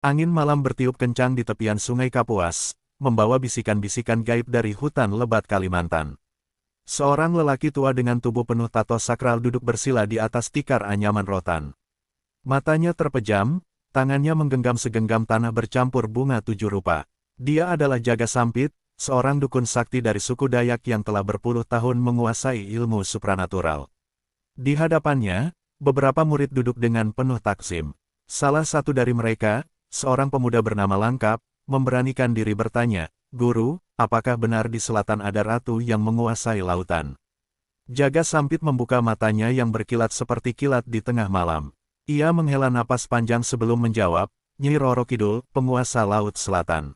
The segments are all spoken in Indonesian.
Angin malam bertiup kencang di tepian Sungai Kapuas, membawa bisikan-bisikan gaib dari hutan lebat Kalimantan. Seorang lelaki tua dengan tubuh penuh tato sakral duduk bersila di atas tikar anyaman rotan. Matanya terpejam, tangannya menggenggam segenggam tanah bercampur bunga tujuh rupa. Dia adalah Jaga Sampit, seorang dukun sakti dari suku Dayak yang telah berpuluh tahun menguasai ilmu supranatural. Di hadapannya, beberapa murid duduk dengan penuh takzim. Salah satu dari mereka, seorang pemuda bernama Langkap, memberanikan diri bertanya, "Guru, apakah benar di selatan ada ratu yang menguasai lautan?" Jaga Sampit membuka matanya yang berkilat seperti kilat di tengah malam. Ia menghela napas panjang sebelum menjawab, "Nyai Roro Kidul, penguasa Laut Selatan.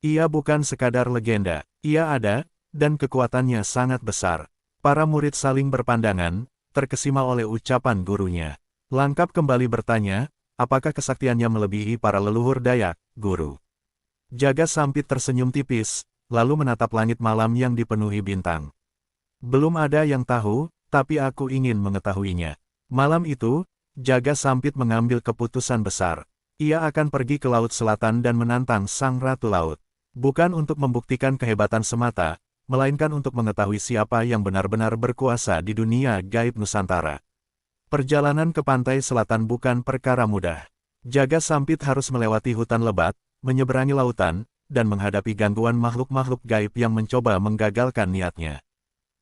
Ia bukan sekadar legenda, ia ada, dan kekuatannya sangat besar." Para murid saling berpandangan, terkesima oleh ucapan gurunya. Langkap kembali bertanya, "Apakah kesaktiannya melebihi para leluhur Dayak, Guru?" Jaga Sampit tersenyum tipis, lalu menatap langit malam yang dipenuhi bintang. "Belum ada yang tahu, tapi aku ingin mengetahuinya." Malam itu, Jaga Sampit mengambil keputusan besar. Ia akan pergi ke Laut Selatan dan menantang Sang Ratu Laut. Bukan untuk membuktikan kehebatan semata, melainkan untuk mengetahui siapa yang benar-benar berkuasa di dunia gaib Nusantara. Perjalanan ke pantai selatan bukan perkara mudah. Jaga Sampit harus melewati hutan lebat, menyeberangi lautan, dan menghadapi gangguan makhluk-makhluk gaib yang mencoba menggagalkan niatnya.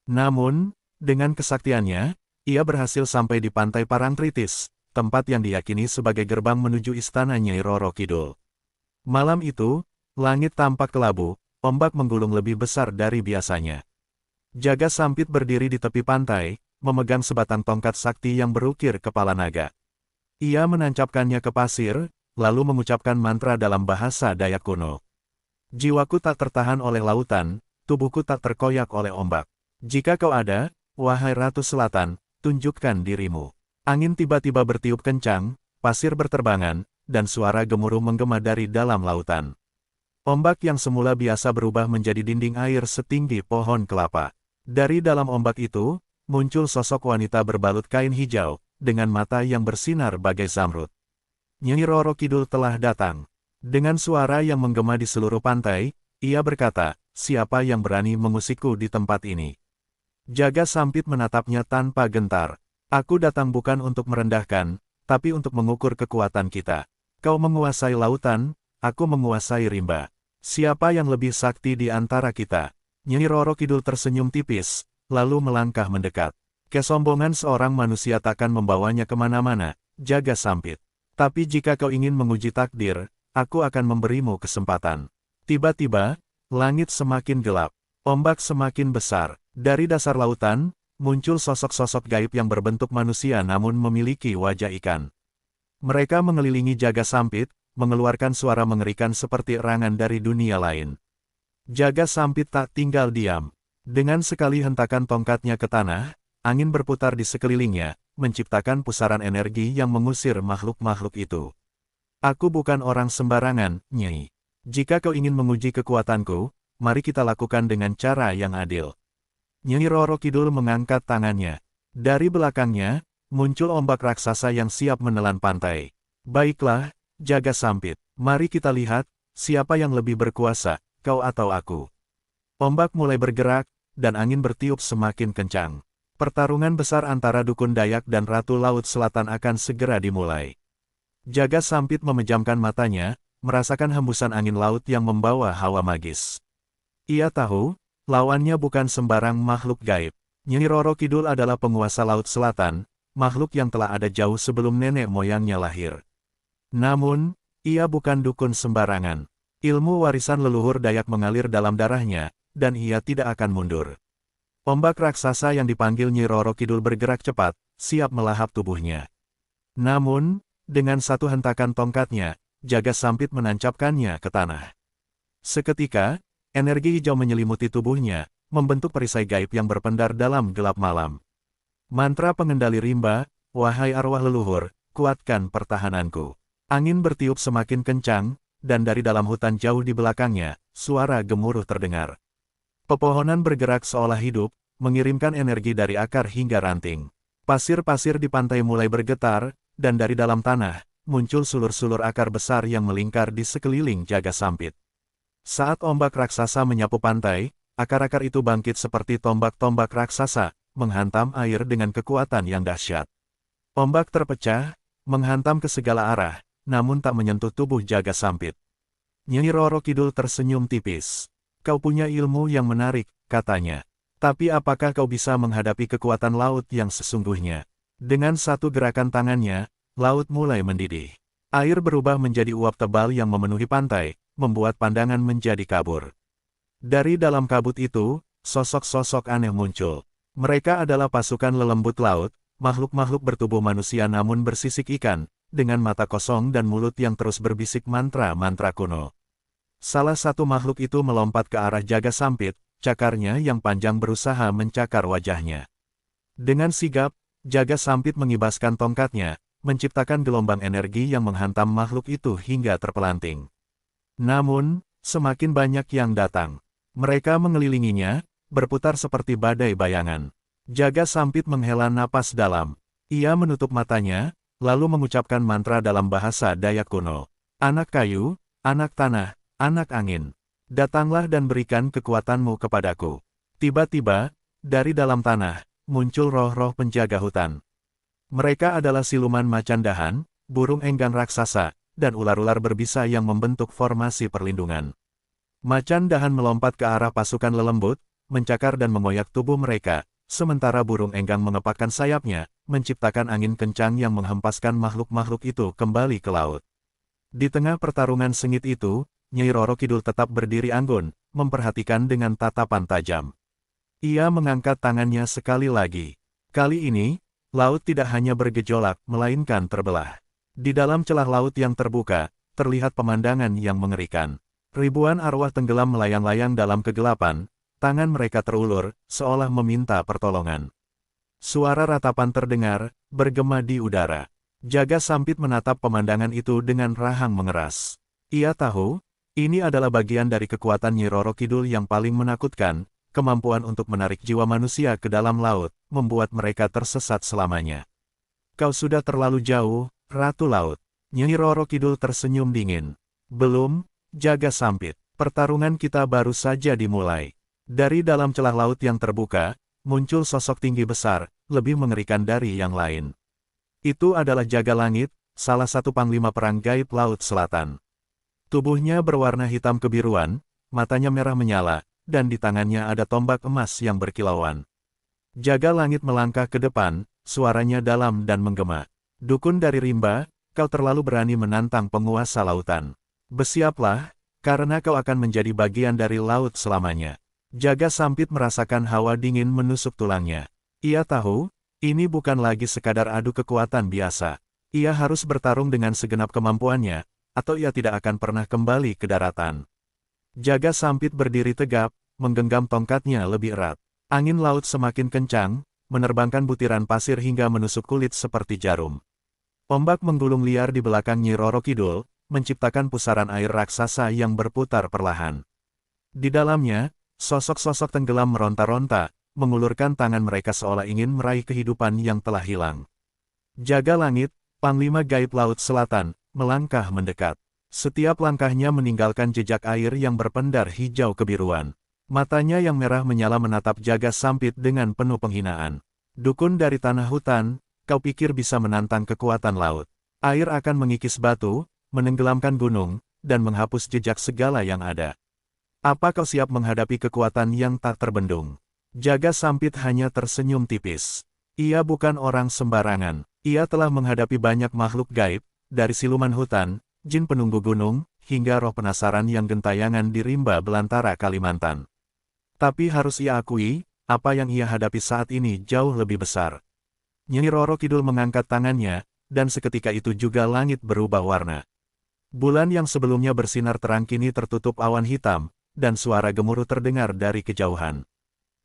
Namun, dengan kesaktiannya, ia berhasil sampai di pantai Parangtritis, tempat yang diyakini sebagai gerbang menuju istana Nyai Roro Kidul. Malam itu, langit tampak kelabu, ombak menggulung lebih besar dari biasanya. Jaga Sampit berdiri di tepi pantai, memegang sebatang tongkat sakti yang berukir kepala naga. Ia menancapkannya ke pasir, lalu mengucapkan mantra dalam bahasa Dayak kuno. "Jiwaku tak tertahan oleh lautan, tubuhku tak terkoyak oleh ombak. Jika kau ada, wahai Ratu Selatan, tunjukkan dirimu." Angin tiba-tiba bertiup kencang, pasir berterbangan, dan suara gemuruh menggema dari dalam lautan. Ombak yang semula biasa berubah menjadi dinding air setinggi pohon kelapa. Dari dalam ombak itu, muncul sosok wanita berbalut kain hijau, dengan mata yang bersinar bagai zamrud. "Nyai Roro Kidul telah datang." Dengan suara yang menggema di seluruh pantai, ia berkata, "Siapa yang berani mengusikku di tempat ini?" Jaga Sampit menatapnya tanpa gentar. "Aku datang bukan untuk merendahkan, tapi untuk mengukur kekuatan kita. Kau menguasai lautan, aku menguasai rimba. Siapa yang lebih sakti di antara kita?" Nyai Roro Kidul tersenyum tipis, lalu melangkah mendekat. "Kesombongan seorang manusia takkan membawanya kemana-mana, Jaga Sampit. Tapi jika kau ingin menguji takdir, aku akan memberimu kesempatan." Tiba-tiba, langit semakin gelap, ombak semakin besar. Dari dasar lautan, muncul sosok-sosok gaib yang berbentuk manusia namun memiliki wajah ikan. Mereka mengelilingi Jaga Sampit, mengeluarkan suara mengerikan seperti erangan dari dunia lain. Jaga Sampit tak tinggal diam. Dengan sekali hentakan tongkatnya ke tanah, angin berputar di sekelilingnya, menciptakan pusaran energi yang mengusir makhluk-makhluk itu. "Aku bukan orang sembarangan, Nyai. Jika kau ingin menguji kekuatanku, mari kita lakukan dengan cara yang adil." Nyai Roro Kidul mengangkat tangannya. Dari belakangnya, muncul ombak raksasa yang siap menelan pantai. "Baiklah, Jaga Sampit, mari kita lihat, siapa yang lebih berkuasa, kau atau aku." Ombak mulai bergerak, dan angin bertiup semakin kencang. Pertarungan besar antara dukun Dayak dan Ratu Laut Selatan akan segera dimulai. Jaga Sampit memejamkan matanya, merasakan hembusan angin laut yang membawa hawa magis. Ia tahu, lawannya bukan sembarang makhluk gaib. Nyai Roro Kidul adalah penguasa Laut Selatan, makhluk yang telah ada jauh sebelum nenek moyangnya lahir. Namun, ia bukan dukun sembarangan. Ilmu warisan leluhur Dayak mengalir dalam darahnya, dan ia tidak akan mundur. Ombak raksasa yang dipanggil Nyai Roro Kidul bergerak cepat, siap melahap tubuhnya. Namun, dengan satu hentakan tongkatnya, Jaga Sampit menancapkannya ke tanah. Seketika, energi hijau menyelimuti tubuhnya, membentuk perisai gaib yang berpendar dalam gelap malam. Mantra pengendali rimba, "Wahai arwah leluhur, kuatkan pertahananku." Angin bertiup semakin kencang, dan dari dalam hutan jauh di belakangnya, suara gemuruh terdengar. Pepohonan bergerak seolah hidup, mengirimkan energi dari akar hingga ranting. Pasir-pasir di pantai mulai bergetar, dan dari dalam tanah, muncul sulur-sulur akar besar yang melingkar di sekeliling jaga sampit. Saat ombak raksasa menyapu pantai, akar-akar itu bangkit seperti tombak-tombak raksasa, menghantam air dengan kekuatan yang dahsyat. Ombak terpecah, menghantam ke segala arah, namun tak menyentuh tubuh jaga sampit. Nyai Roro Kidul tersenyum tipis. Kau punya ilmu yang menarik, katanya. Tapi apakah kau bisa menghadapi kekuatan laut yang sesungguhnya? Dengan satu gerakan tangannya, laut mulai mendidih. Air berubah menjadi uap tebal yang memenuhi pantai, membuat pandangan menjadi kabur. Dari dalam kabut itu, sosok-sosok aneh muncul. Mereka adalah pasukan lelembut laut, makhluk-makhluk bertubuh manusia namun bersisik ikan, dengan mata kosong dan mulut yang terus berbisik mantra-mantra kuno. Salah satu makhluk itu melompat ke arah jaga sampit, cakarnya yang panjang berusaha mencakar wajahnya. Dengan sigap, jaga sampit mengibaskan tongkatnya, menciptakan gelombang energi yang menghantam makhluk itu hingga terpelanting. Namun, semakin banyak yang datang. Mereka mengelilinginya, berputar seperti badai bayangan. Jaga sampit menghela napas dalam. Ia menutup matanya, lalu mengucapkan mantra dalam bahasa Dayak kuno. Anak kayu, anak tanah, anak angin. Datanglah dan berikan kekuatanmu kepadaku. Tiba-tiba, dari dalam tanah, muncul roh-roh penjaga hutan. Mereka adalah siluman macan dahan, burung enggang raksasa, dan ular-ular berbisa yang membentuk formasi perlindungan. Macan dahan melompat ke arah pasukan lelembut, mencakar dan mengoyak tubuh mereka, sementara burung enggang mengepakkan sayapnya, menciptakan angin kencang yang menghempaskan makhluk-makhluk itu kembali ke laut. Di tengah pertarungan sengit itu, Nyai Roro Kidul tetap berdiri anggun, memperhatikan dengan tatapan tajam. Ia mengangkat tangannya sekali lagi. Kali ini, laut tidak hanya bergejolak, melainkan terbelah. Di dalam celah laut yang terbuka, terlihat pemandangan yang mengerikan. Ribuan arwah tenggelam melayang-layang dalam kegelapan, tangan mereka terulur, seolah meminta pertolongan. Suara ratapan terdengar, bergema di udara. Jaga sampit menatap pemandangan itu dengan rahang mengeras. Ia tahu, ini adalah bagian dari kekuatan Nyai Roro Kidul yang paling menakutkan, kemampuan untuk menarik jiwa manusia ke dalam laut, membuat mereka tersesat selamanya. Kau sudah terlalu jauh, Ratu Laut. Nyai Roro Kidul tersenyum dingin. Belum, Jaga Sampit. Pertarungan kita baru saja dimulai. Dari dalam celah laut yang terbuka, muncul sosok tinggi besar, lebih mengerikan dari yang lain. Itu adalah Jaga Langit, salah satu panglima perang gaib Laut Selatan. Tubuhnya berwarna hitam kebiruan, matanya merah menyala, dan di tangannya ada tombak emas yang berkilauan. Jaga Langit melangkah ke depan, suaranya dalam dan menggema. Dukun dari rimba, kau terlalu berani menantang penguasa lautan. Bersiaplah, karena kau akan menjadi bagian dari laut selamanya. Jaga Sampit merasakan hawa dingin menusuk tulangnya. Ia tahu, ini bukan lagi sekadar adu kekuatan biasa. Ia harus bertarung dengan segenap kemampuannya, atau ia tidak akan pernah kembali ke daratan. Jaga Sampit berdiri tegap, menggenggam tongkatnya lebih erat. Angin laut semakin kencang, menerbangkan butiran pasir hingga menusuk kulit seperti jarum. Ombak menggulung liar di belakang Nyai Roro Kidul, menciptakan pusaran air raksasa yang berputar perlahan. Di dalamnya, sosok-sosok tenggelam meronta-ronta, mengulurkan tangan mereka seolah ingin meraih kehidupan yang telah hilang. Jaga Langit, Panglima Gaib Laut Selatan, melangkah mendekat. Setiap langkahnya meninggalkan jejak air yang berpendar hijau kebiruan. Matanya yang merah menyala menatap Jaga Sampit dengan penuh penghinaan. Dukun dari tanah hutan, kau pikir bisa menantang kekuatan laut. Air akan mengikis batu, menenggelamkan gunung, dan menghapus jejak segala yang ada. Apa kau siap menghadapi kekuatan yang tak terbendung? Jaga Sampit hanya tersenyum tipis. Ia bukan orang sembarangan. Ia telah menghadapi banyak makhluk gaib, dari siluman hutan, jin penunggu gunung, hingga roh penasaran yang gentayangan di rimba belantara Kalimantan. Tapi harus ia akui, apa yang ia hadapi saat ini jauh lebih besar. Nyai Roro Kidul mengangkat tangannya, dan seketika itu juga langit berubah warna. Bulan yang sebelumnya bersinar terang kini tertutup awan hitam, dan suara gemuruh terdengar dari kejauhan.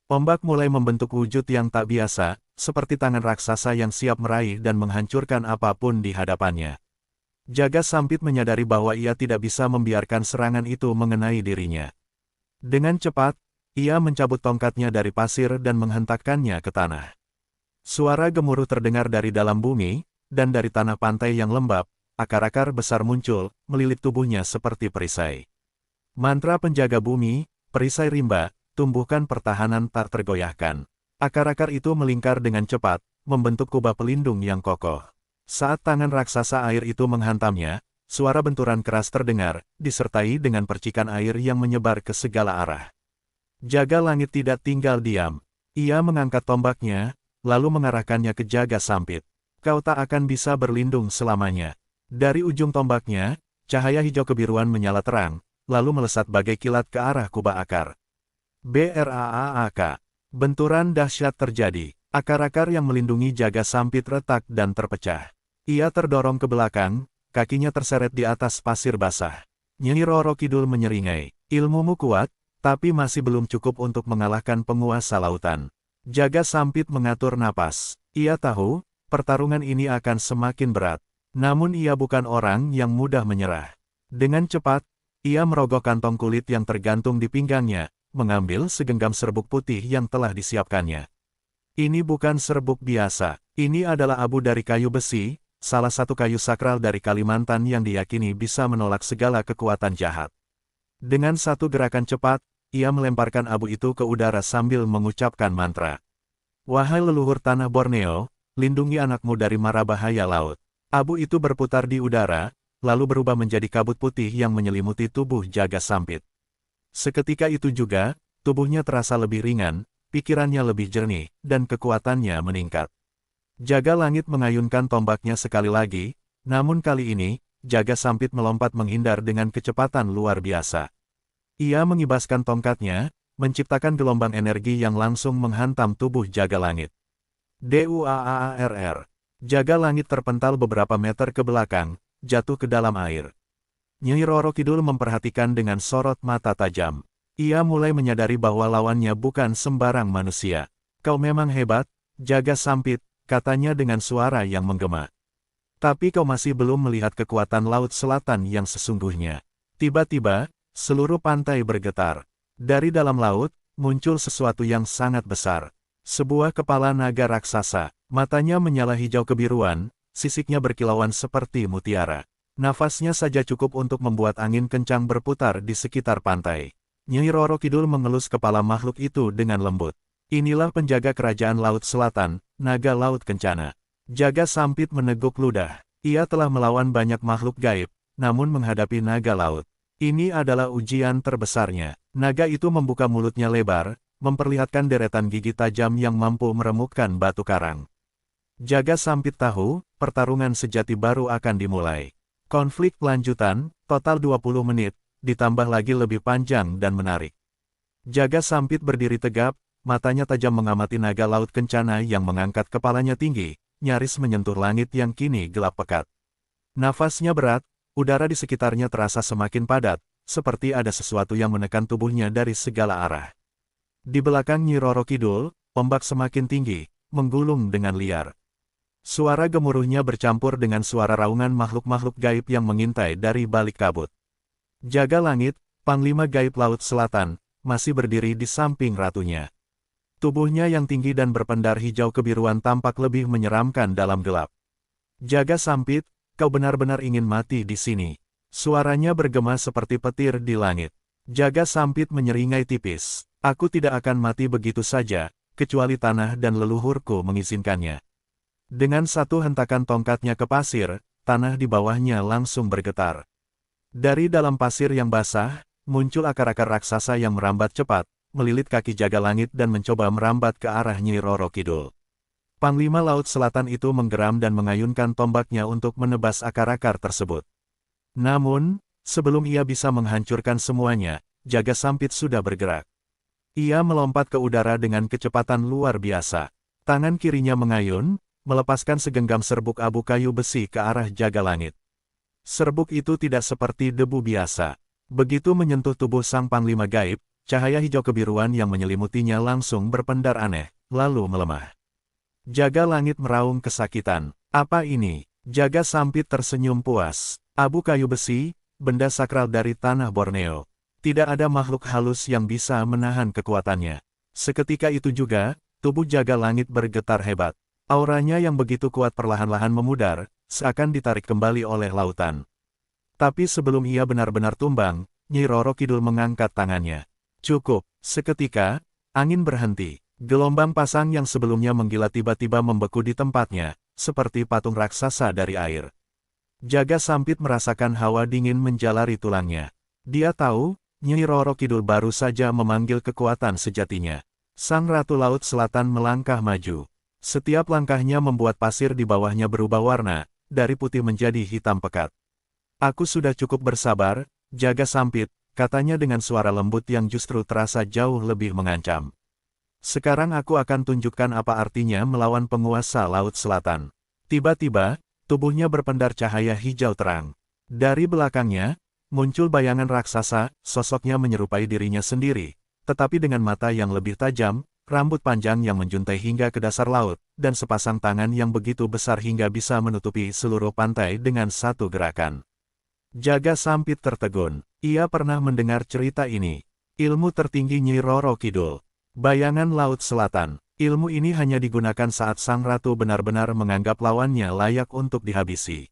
Ombak mulai membentuk wujud yang tak biasa, seperti tangan raksasa yang siap meraih dan menghancurkan apapun di hadapannya. Jaga Sampit menyadari bahwa ia tidak bisa membiarkan serangan itu mengenai dirinya. Dengan cepat, ia mencabut tongkatnya dari pasir dan menghentakkannya ke tanah. Suara gemuruh terdengar dari dalam bumi, dan dari tanah pantai yang lembab, akar-akar besar muncul, melilit tubuhnya seperti perisai. Mantra penjaga bumi, perisai rimba, tumbuhkan pertahanan tak tergoyahkan. Akar-akar itu melingkar dengan cepat, membentuk kubah pelindung yang kokoh. Saat tangan raksasa air itu menghantamnya, suara benturan keras terdengar, disertai dengan percikan air yang menyebar ke segala arah. Jaga langit tidak tinggal diam. Ia mengangkat tombaknya, lalu mengarahkannya ke jaga sampit. Kau tak akan bisa berlindung selamanya. Dari ujung tombaknya, cahaya hijau kebiruan menyala terang, lalu melesat bagai kilat ke arah kubah akar. BRAAK. Benturan dahsyat terjadi. Akar-akar yang melindungi jaga sampit retak dan terpecah. Ia terdorong ke belakang, kakinya terseret di atas pasir basah. Nyi Roro Kidul menyeringai. Ilmumu kuat, tapi masih belum cukup untuk mengalahkan penguasa lautan. Jaga sampit mengatur napas. Ia tahu, pertarungan ini akan semakin berat. Namun ia bukan orang yang mudah menyerah. Dengan cepat, ia merogoh kantong kulit yang tergantung di pinggangnya, mengambil segenggam serbuk putih yang telah disiapkannya. Ini bukan serbuk biasa, ini adalah abu dari kayu besi, salah satu kayu sakral dari Kalimantan yang diyakini bisa menolak segala kekuatan jahat. Dengan satu gerakan cepat, ia melemparkan abu itu ke udara sambil mengucapkan mantra. Wahai leluhur tanah Borneo, lindungi anakmu dari mara bahaya laut. Abu itu berputar di udara, lalu berubah menjadi kabut putih yang menyelimuti tubuh jaga sampit. Seketika itu juga, tubuhnya terasa lebih ringan, pikirannya lebih jernih, dan kekuatannya meningkat. Jaga langit mengayunkan tombaknya sekali lagi, namun kali ini, jaga sampit melompat menghindar dengan kecepatan luar biasa. Ia mengibaskan tongkatnya, menciptakan gelombang energi yang langsung menghantam tubuh jaga langit. DUAARR. Jaga langit terpental beberapa meter ke belakang, jatuh ke dalam air. Nyi Roro Kidul memperhatikan dengan sorot mata tajam. Ia mulai menyadari bahwa lawannya bukan sembarang manusia. Kau memang hebat, jaga sampit, katanya dengan suara yang menggema. Tapi kau masih belum melihat kekuatan Laut Selatan yang sesungguhnya. Tiba-tiba, seluruh pantai bergetar. Dari dalam laut, muncul sesuatu yang sangat besar. Sebuah kepala naga raksasa, matanya menyala hijau kebiruan, sisiknya berkilauan seperti mutiara. Nafasnya saja cukup untuk membuat angin kencang berputar di sekitar pantai. Nyi Roro Kidul mengelus kepala makhluk itu dengan lembut. Inilah penjaga kerajaan Laut Selatan, Naga Laut Kencana. Jaga sampit meneguk ludah. Ia telah melawan banyak makhluk gaib, namun menghadapi naga laut. Ini adalah ujian terbesarnya. Naga itu membuka mulutnya lebar, memperlihatkan deretan gigi tajam yang mampu meremukkan batu karang. Jaga sampit tahu, pertarungan sejati baru akan dimulai. Konflik lanjutan, total 20 menit, ditambah lagi lebih panjang dan menarik. Jaga sampit berdiri tegap, matanya tajam mengamati naga laut kencana yang mengangkat kepalanya tinggi, nyaris menyentuh langit yang kini gelap pekat. Nafasnya berat, udara di sekitarnya terasa semakin padat, seperti ada sesuatu yang menekan tubuhnya dari segala arah. Di belakang Nyi Roro Kidul, ombak semakin tinggi, menggulung dengan liar. Suara gemuruhnya bercampur dengan suara raungan makhluk-makhluk gaib yang mengintai dari balik kabut. Jaga langit, Panglima Gaib Laut Selatan, masih berdiri di samping ratunya. Tubuhnya yang tinggi dan berpendar hijau kebiruan tampak lebih menyeramkan dalam gelap. Jaga sampit, kau benar-benar ingin mati di sini. Suaranya bergema seperti petir di langit. Jaga sampit menyeringai tipis. Aku tidak akan mati begitu saja, kecuali tanah dan leluhurku mengizinkannya. Dengan satu hentakan tongkatnya ke pasir, tanah di bawahnya langsung bergetar. Dari dalam pasir yang basah, muncul akar-akar raksasa yang merambat cepat, melilit kaki jaga langit dan mencoba merambat ke arah Nyi Roro Kidul. Panglima Laut Selatan itu menggeram dan mengayunkan tombaknya untuk menebas akar-akar tersebut. Namun, sebelum ia bisa menghancurkan semuanya, jaga sampit sudah bergerak. Ia melompat ke udara dengan kecepatan luar biasa. Tangan kirinya mengayun, melepaskan segenggam serbuk abu kayu besi ke arah jaga langit. Serbuk itu tidak seperti debu biasa. Begitu menyentuh tubuh sang panglima gaib, cahaya hijau kebiruan yang menyelimutinya langsung berpendar aneh, lalu melemah. Jaga langit meraung kesakitan. Apa ini? Jaga sampit tersenyum puas. Abu kayu besi, benda sakral dari tanah Borneo. Tidak ada makhluk halus yang bisa menahan kekuatannya. Seketika itu juga, tubuh jaga langit bergetar hebat. Auranya yang begitu kuat perlahan-lahan memudar, seakan ditarik kembali oleh lautan. Tapi sebelum ia benar-benar tumbang, Nyi Roro Kidul mengangkat tangannya. Cukup, seketika, angin berhenti. Gelombang pasang yang sebelumnya menggila tiba-tiba membeku di tempatnya, seperti patung raksasa dari air. Jaga Sampit merasakan hawa dingin menjalari tulangnya. Dia tahu, Nyi Roro Kidul baru saja memanggil kekuatan sejatinya. Sang Ratu Laut Selatan melangkah maju. Setiap langkahnya membuat pasir di bawahnya berubah warna, dari putih menjadi hitam pekat. Aku sudah cukup bersabar, Jaga Sampit, katanya dengan suara lembut yang justru terasa jauh lebih mengancam. Sekarang aku akan tunjukkan apa artinya melawan penguasa Laut Selatan. Tiba-tiba, tubuhnya berpendar cahaya hijau terang. Dari belakangnya, muncul bayangan raksasa, sosoknya menyerupai dirinya sendiri, tetapi dengan mata yang lebih tajam, rambut panjang yang menjuntai hingga ke dasar laut, dan sepasang tangan yang begitu besar hingga bisa menutupi seluruh pantai dengan satu gerakan. Jaga Sampit tertegun. Ia pernah mendengar cerita ini. Ilmu tertinggi Nyi Roro Kidul. Bayangan Laut Selatan. Ilmu ini hanya digunakan saat sang ratu benar-benar menganggap lawannya layak untuk dihabisi.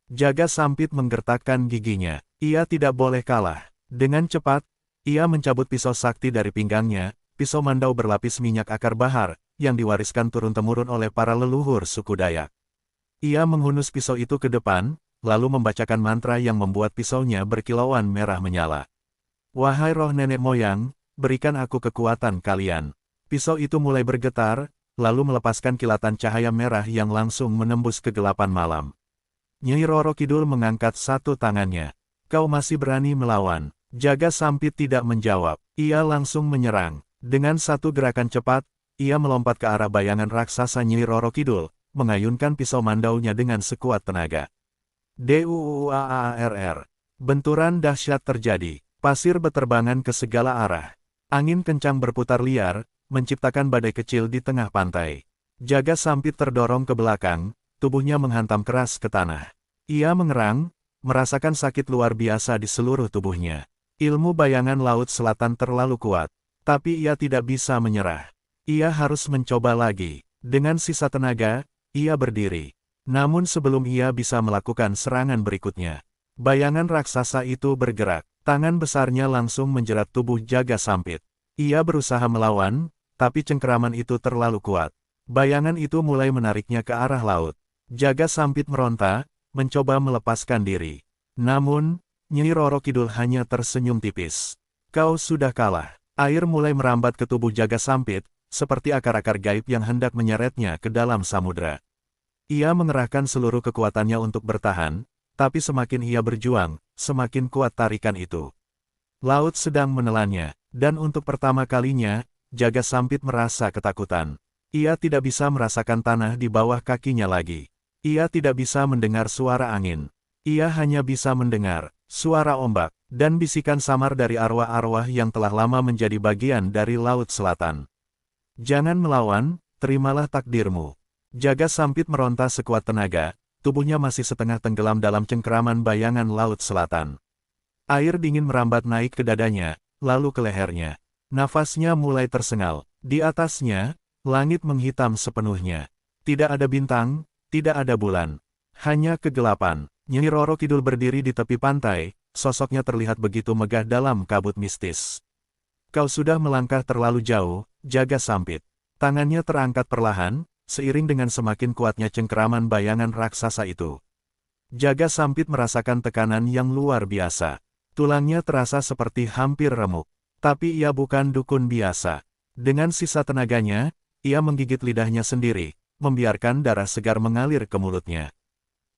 Jaga Sampit menggertakkan giginya. Ia tidak boleh kalah. Dengan cepat, ia mencabut pisau sakti dari pinggangnya, pisau mandau berlapis minyak akar bahar, yang diwariskan turun-temurun oleh para leluhur suku Dayak. Ia menghunus pisau itu ke depan, lalu membacakan mantra yang membuat pisaunya berkilauan merah menyala. Wahai roh nenek moyang, berikan aku kekuatan kalian. Pisau itu mulai bergetar, lalu melepaskan kilatan cahaya merah yang langsung menembus kegelapan malam. Nyi Roro Kidul mengangkat satu tangannya. Kau masih berani melawan? Jaga Sampit tidak menjawab. Ia langsung menyerang. Dengan satu gerakan cepat, ia melompat ke arah bayangan raksasa Nyi Roro Kidul, mengayunkan pisau mandaunya dengan sekuat tenaga. Duaarr. Benturan dahsyat terjadi. Pasir beterbangan ke segala arah. Angin kencang berputar liar, menciptakan badai kecil di tengah pantai. Jaga Sampit terdorong ke belakang, tubuhnya menghantam keras ke tanah. Ia mengerang, merasakan sakit luar biasa di seluruh tubuhnya. Ilmu bayangan Laut Selatan terlalu kuat, tapi ia tidak bisa menyerah. Ia harus mencoba lagi. Dengan sisa tenaga, ia berdiri. Namun sebelum ia bisa melakukan serangan berikutnya, bayangan raksasa itu bergerak. Tangan besarnya langsung menjerat tubuh Jaga Sampit. Ia berusaha melawan, tapi cengkeraman itu terlalu kuat. Bayangan itu mulai menariknya ke arah laut. Jaga Sampit meronta, mencoba melepaskan diri. Namun, Nyi Roro Kidul hanya tersenyum tipis. Kau sudah kalah. Air mulai merambat ke tubuh Jaga Sampit, seperti akar-akar gaib yang hendak menyeretnya ke dalam samudera. Ia mengerahkan seluruh kekuatannya untuk bertahan, tapi semakin ia berjuang, semakin kuat tarikan itu. Laut sedang menelannya, dan untuk pertama kalinya, Jaga Sampit merasa ketakutan. Ia tidak bisa merasakan tanah di bawah kakinya lagi. Ia tidak bisa mendengar suara angin. Ia hanya bisa mendengar suara ombak, dan bisikan samar dari arwah-arwah yang telah lama menjadi bagian dari Laut Selatan. Jangan melawan, terimalah takdirmu. Jaga Sampit meronta sekuat tenaga, tubuhnya masih setengah tenggelam dalam cengkeraman bayangan Laut Selatan. Air dingin merambat naik ke dadanya, lalu ke lehernya. Nafasnya mulai tersengal. Di atasnya, langit menghitam sepenuhnya. Tidak ada bintang, tidak ada bulan. Hanya kegelapan. Nyi Roro Kidul berdiri di tepi pantai, sosoknya terlihat begitu megah dalam kabut mistis. Kau sudah melangkah terlalu jauh, Jaga Sampit. Tangannya terangkat perlahan, seiring dengan semakin kuatnya cengkeraman bayangan raksasa itu. Jaga Sampit merasakan tekanan yang luar biasa. Tulangnya terasa seperti hampir remuk. Tapi ia bukan dukun biasa. Dengan sisa tenaganya, ia menggigit lidahnya sendiri, membiarkan darah segar mengalir ke mulutnya.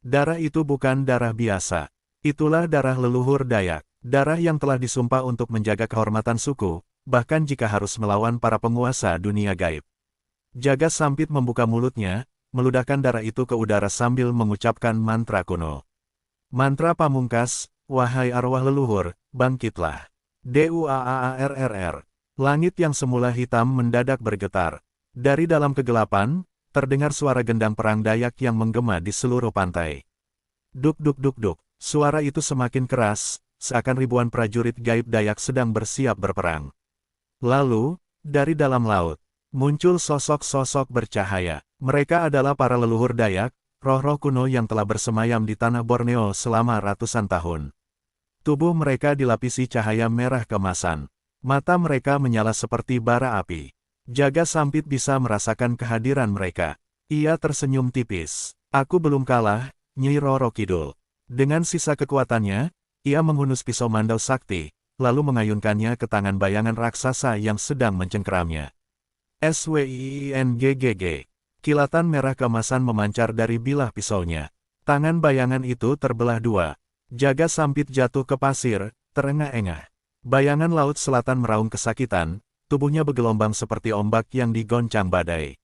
Darah itu bukan darah biasa. Itulah darah leluhur Dayak. Darah yang telah disumpah untuk menjaga kehormatan suku, bahkan jika harus melawan para penguasa dunia gaib. Jaga Sampit membuka mulutnya, meludahkan darah itu ke udara sambil mengucapkan mantra kuno. Mantra pamungkas, wahai arwah leluhur, bangkitlah. Duaarr. Langit yang semula hitam mendadak bergetar. Dari dalam kegelapan, terdengar suara gendang perang Dayak yang menggema di seluruh pantai. Duk duk duk duk, suara itu semakin keras, seakan ribuan prajurit gaib Dayak sedang bersiap berperang. Lalu, dari dalam laut, muncul sosok-sosok bercahaya. Mereka adalah para leluhur Dayak, roh-roh kuno yang telah bersemayam di tanah Borneo selama ratusan tahun. Tubuh mereka dilapisi cahaya merah keemasan. Mata mereka menyala seperti bara api. Jaga Sampit bisa merasakan kehadiran mereka. Ia tersenyum tipis. Aku belum kalah, Nyi Roro Kidul. Dengan sisa kekuatannya, ia menghunus pisau mandau sakti, lalu mengayunkannya ke tangan bayangan raksasa yang sedang mencengkeramnya. SWINGGG. Kilatan merah keemasan memancar dari bilah pisaunya. Tangan bayangan itu terbelah dua. Jaga Sampit jatuh ke pasir, terengah-engah. Bayangan laut selatan meraung kesakitan, tubuhnya bergelombang seperti ombak yang digoncang badai.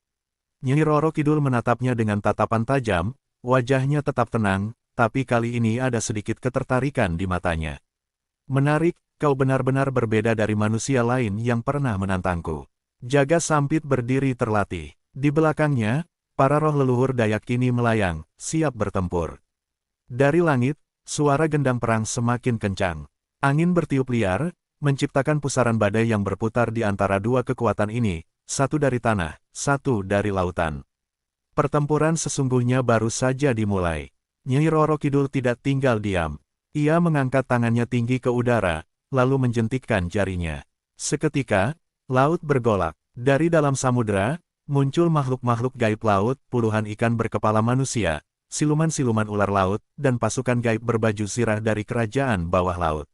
Nyi Roro Kidul menatapnya dengan tatapan tajam, wajahnya tetap tenang, tapi kali ini ada sedikit ketertarikan di matanya. Menarik, kau benar-benar berbeda dari manusia lain yang pernah menantangku. Jaga Sampit berdiri terlatih. Di belakangnya, para roh leluhur Dayak kini melayang, siap bertempur. Dari langit, suara gendang perang semakin kencang. Angin bertiup liar, menciptakan pusaran badai yang berputar di antara dua kekuatan ini, satu dari tanah, satu dari lautan. Pertempuran sesungguhnya baru saja dimulai. Nyi Roro Kidul tidak tinggal diam. Ia mengangkat tangannya tinggi ke udara, lalu menjentikkan jarinya. Seketika, laut bergolak. Dari dalam samudera, muncul makhluk-makhluk gaib laut, puluhan ikan berkepala manusia, siluman-siluman ular laut, dan pasukan gaib berbaju zirah dari kerajaan bawah laut.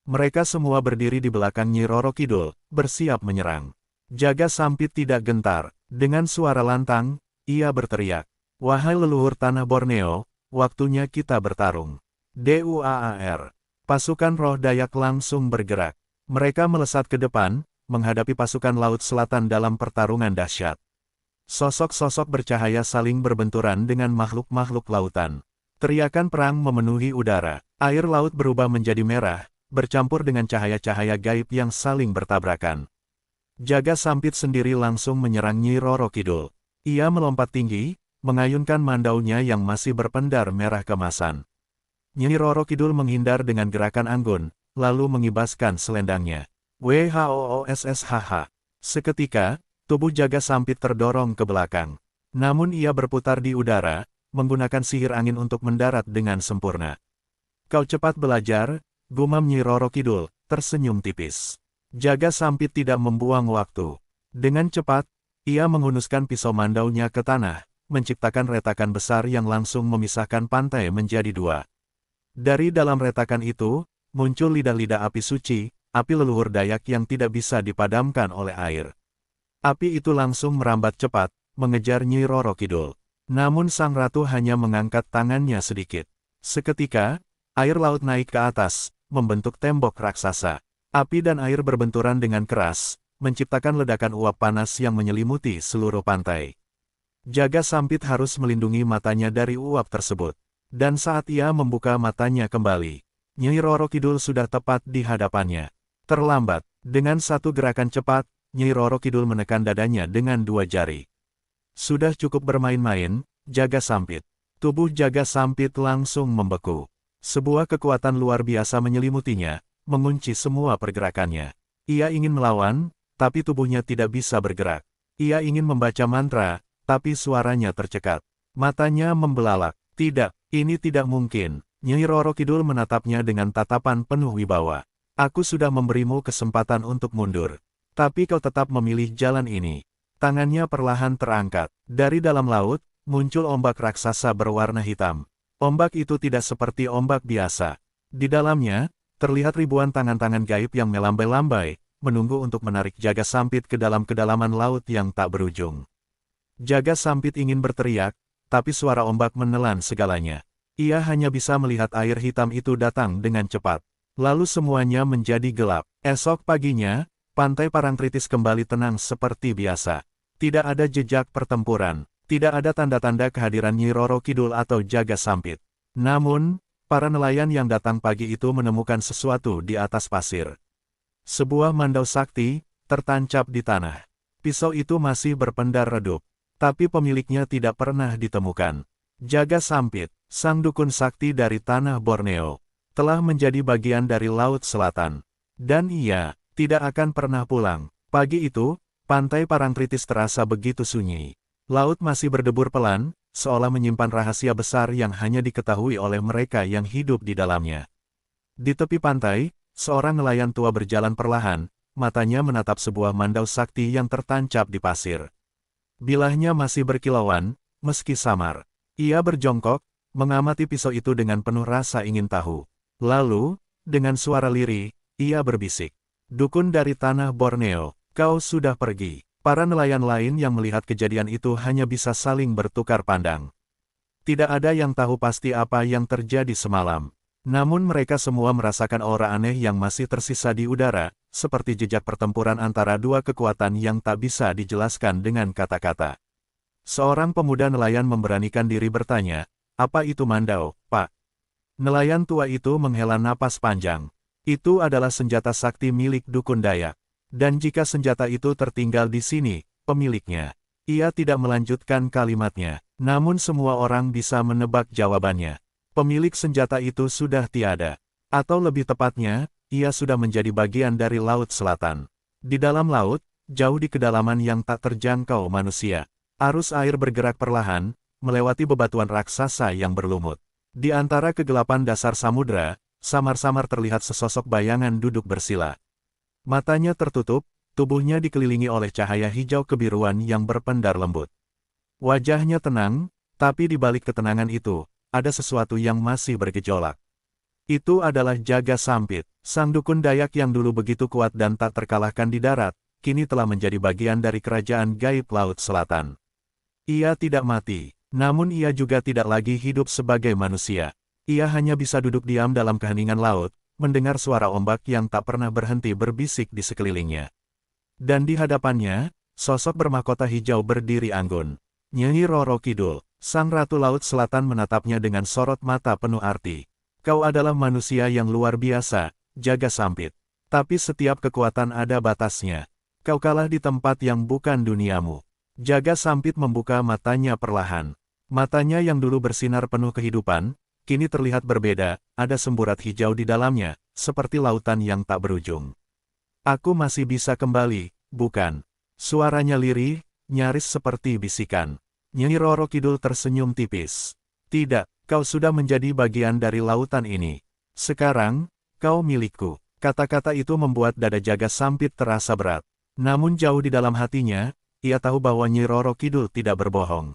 Mereka semua berdiri di belakang Nyi Roro Kidul, bersiap menyerang. Jaga Sampit tidak gentar. Dengan suara lantang, ia berteriak, "Wahai leluhur tanah Borneo, waktunya kita bertarung." DUAAR. Pasukan roh Dayak langsung bergerak. Mereka melesat ke depan, menghadapi pasukan laut selatan dalam pertarungan dahsyat. Sosok-sosok bercahaya saling berbenturan dengan makhluk-makhluk lautan. Teriakan perang memenuhi udara. Air laut berubah menjadi merah, bercampur dengan cahaya-cahaya gaib yang saling bertabrakan. Jaga Sampit sendiri langsung menyerang Nyi Roro Kidul. Ia melompat tinggi, mengayunkan mandaunya yang masih berpendar merah keemasan. Nyi Roro Kidul menghindar dengan gerakan anggun, lalu mengibaskan selendangnya. WHOOSSHH. Seketika, tubuh Jaga Sampit terdorong ke belakang. Namun ia berputar di udara, menggunakan sihir angin untuk mendarat dengan sempurna. "Kau cepat belajar," gumam Nyi Roro Kidul, tersenyum tipis. Jaga Sampit tidak membuang waktu. Dengan cepat, ia menghunuskan pisau mandaunya ke tanah, menciptakan retakan besar yang langsung memisahkan pantai menjadi dua. Dari dalam retakan itu, muncul lidah-lidah api suci, api leluhur Dayak yang tidak bisa dipadamkan oleh air. Api itu langsung merambat cepat, mengejar Nyi Roro Kidul. Namun sang ratu hanya mengangkat tangannya sedikit. Seketika, air laut naik ke atas, membentuk tembok raksasa. Api dan air berbenturan dengan keras, menciptakan ledakan uap panas yang menyelimuti seluruh pantai. Jaga Sampit harus melindungi matanya dari uap tersebut. Dan saat ia membuka matanya kembali, Nyi Roro Kidul sudah tepat di hadapannya. Terlambat, dengan satu gerakan cepat, Nyi Roro Kidul menekan dadanya dengan dua jari. Sudah cukup bermain-main, Jaga Sampit. Tubuh Jaga Sampit langsung membeku. Sebuah kekuatan luar biasa menyelimutinya, mengunci semua pergerakannya. Ia ingin melawan, tapi tubuhnya tidak bisa bergerak. Ia ingin membaca mantra, tapi suaranya tercekat. Matanya membelalak. Tidak, ini tidak mungkin. Nyi Roro Kidul menatapnya dengan tatapan penuh wibawa. "Aku sudah memberimu kesempatan untuk mundur. Tapi kau tetap memilih jalan ini." Tangannya perlahan terangkat. Dari dalam laut, muncul ombak raksasa berwarna hitam. Ombak itu tidak seperti ombak biasa. Di dalamnya, terlihat ribuan tangan-tangan gaib yang melambai-lambai, menunggu untuk menarik Jaga Sampit ke dalam kedalaman laut yang tak berujung. Jaga Sampit ingin berteriak, tapi suara ombak menelan segalanya. Ia hanya bisa melihat air hitam itu datang dengan cepat. Lalu semuanya menjadi gelap. Esok paginya, pantai Parangtritis kembali tenang seperti biasa. Tidak ada jejak pertempuran. Tidak ada tanda-tanda kehadiran Nyi Roro Kidul atau Jaga Sampit. Namun, para nelayan yang datang pagi itu menemukan sesuatu di atas pasir. Sebuah mandau sakti, tertancap di tanah. Pisau itu masih berpendar redup. Tapi pemiliknya tidak pernah ditemukan. Jaga Sampit, sang dukun sakti dari tanah Borneo, telah menjadi bagian dari Laut Selatan. Dan ia tidak akan pernah pulang. Pagi itu, pantai Parangtritis terasa begitu sunyi. Laut masih berdebur pelan, seolah menyimpan rahasia besar yang hanya diketahui oleh mereka yang hidup di dalamnya. Di tepi pantai, seorang nelayan tua berjalan perlahan, matanya menatap sebuah mandau sakti yang tertancap di pasir. Bilahnya masih berkilauan, meski samar. Ia berjongkok, mengamati pisau itu dengan penuh rasa ingin tahu. Lalu, dengan suara lirih, ia berbisik. Dukun dari tanah Borneo, kau sudah pergi. Para nelayan lain yang melihat kejadian itu hanya bisa saling bertukar pandang. Tidak ada yang tahu pasti apa yang terjadi semalam. Namun mereka semua merasakan aura aneh yang masih tersisa di udara, seperti jejak pertempuran antara dua kekuatan yang tak bisa dijelaskan dengan kata-kata. Seorang pemuda nelayan memberanikan diri bertanya, "Apa itu mandau, Pak?" Nelayan tua itu menghela napas panjang. Itu adalah senjata sakti milik dukun Dayak. Dan jika senjata itu tertinggal di sini, pemiliknya. Ia tidak melanjutkan kalimatnya, namun semua orang bisa menebak jawabannya. Pemilik senjata itu sudah tiada. Atau lebih tepatnya, ia sudah menjadi bagian dari Laut Selatan. Di dalam laut, jauh di kedalaman yang tak terjangkau manusia, arus air bergerak perlahan, melewati bebatuan raksasa yang berlumut. Di antara kegelapan dasar samudera, samar-samar terlihat sesosok bayangan duduk bersila. Matanya tertutup, tubuhnya dikelilingi oleh cahaya hijau kebiruan yang berpendar lembut. Wajahnya tenang, tapi di balik ketenangan itu, ada sesuatu yang masih bergejolak. Itu adalah Jaga Sampit, sang dukun Dayak yang dulu begitu kuat dan tak terkalahkan di darat, kini telah menjadi bagian dari kerajaan gaib Laut Selatan. Ia tidak mati, namun ia juga tidak lagi hidup sebagai manusia. Ia hanya bisa duduk diam dalam keheningan laut, mendengar suara ombak yang tak pernah berhenti berbisik di sekelilingnya. Dan di hadapannya, sosok bermahkota hijau berdiri anggun. Nyi Roro Kidul, sang Ratu Laut Selatan menatapnya dengan sorot mata penuh arti. Kau adalah manusia yang luar biasa, Jaga Sampit. Tapi setiap kekuatan ada batasnya. Kau kalah di tempat yang bukan duniamu. Jaga Sampit membuka matanya perlahan. Matanya yang dulu bersinar penuh kehidupan, kini terlihat berbeda, ada semburat hijau di dalamnya, seperti lautan yang tak berujung. Aku masih bisa kembali, bukan? Suaranya lirih, nyaris seperti bisikan. Nyi Roro Kidul tersenyum tipis. Tidak, kau sudah menjadi bagian dari lautan ini. Sekarang, kau milikku. Kata-kata itu membuat dada Jaga Sampit terasa berat. Namun jauh di dalam hatinya, ia tahu bahwa Nyi Roro Kidul tidak berbohong.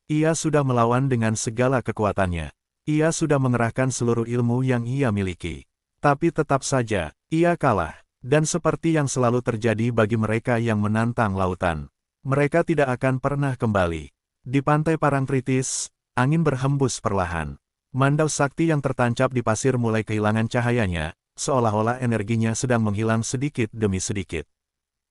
Ia sudah melawan dengan segala kekuatannya. Ia sudah mengerahkan seluruh ilmu yang ia miliki. Tapi tetap saja, ia kalah. Dan seperti yang selalu terjadi bagi mereka yang menantang lautan, mereka tidak akan pernah kembali. Di pantai Parangtritis, angin berhembus perlahan. Mandau sakti yang tertancap di pasir mulai kehilangan cahayanya, seolah-olah energinya sedang menghilang sedikit demi sedikit.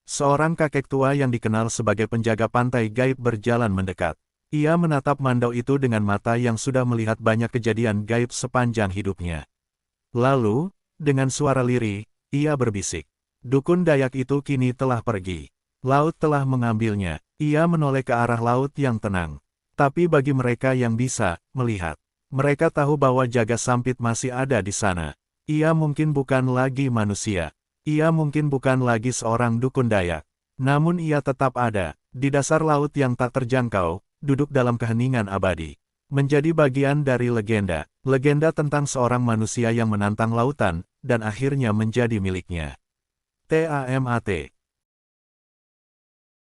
Seorang kakek tua yang dikenal sebagai penjaga pantai gaib berjalan mendekat. Ia menatap mandau itu dengan mata yang sudah melihat banyak kejadian gaib sepanjang hidupnya. Lalu, dengan suara lirih, ia berbisik. Dukun Dayak itu kini telah pergi. Laut telah mengambilnya. Ia menoleh ke arah laut yang tenang. Tapi bagi mereka yang bisa melihat, mereka tahu bahwa Jaga Sampit masih ada di sana. Ia mungkin bukan lagi manusia. Ia mungkin bukan lagi seorang dukun Dayak. Namun ia tetap ada, di dasar laut yang tak terjangkau, duduk dalam keheningan abadi. Menjadi bagian dari legenda. Legenda tentang seorang manusia yang menantang lautan, dan akhirnya menjadi miliknya. TAMAT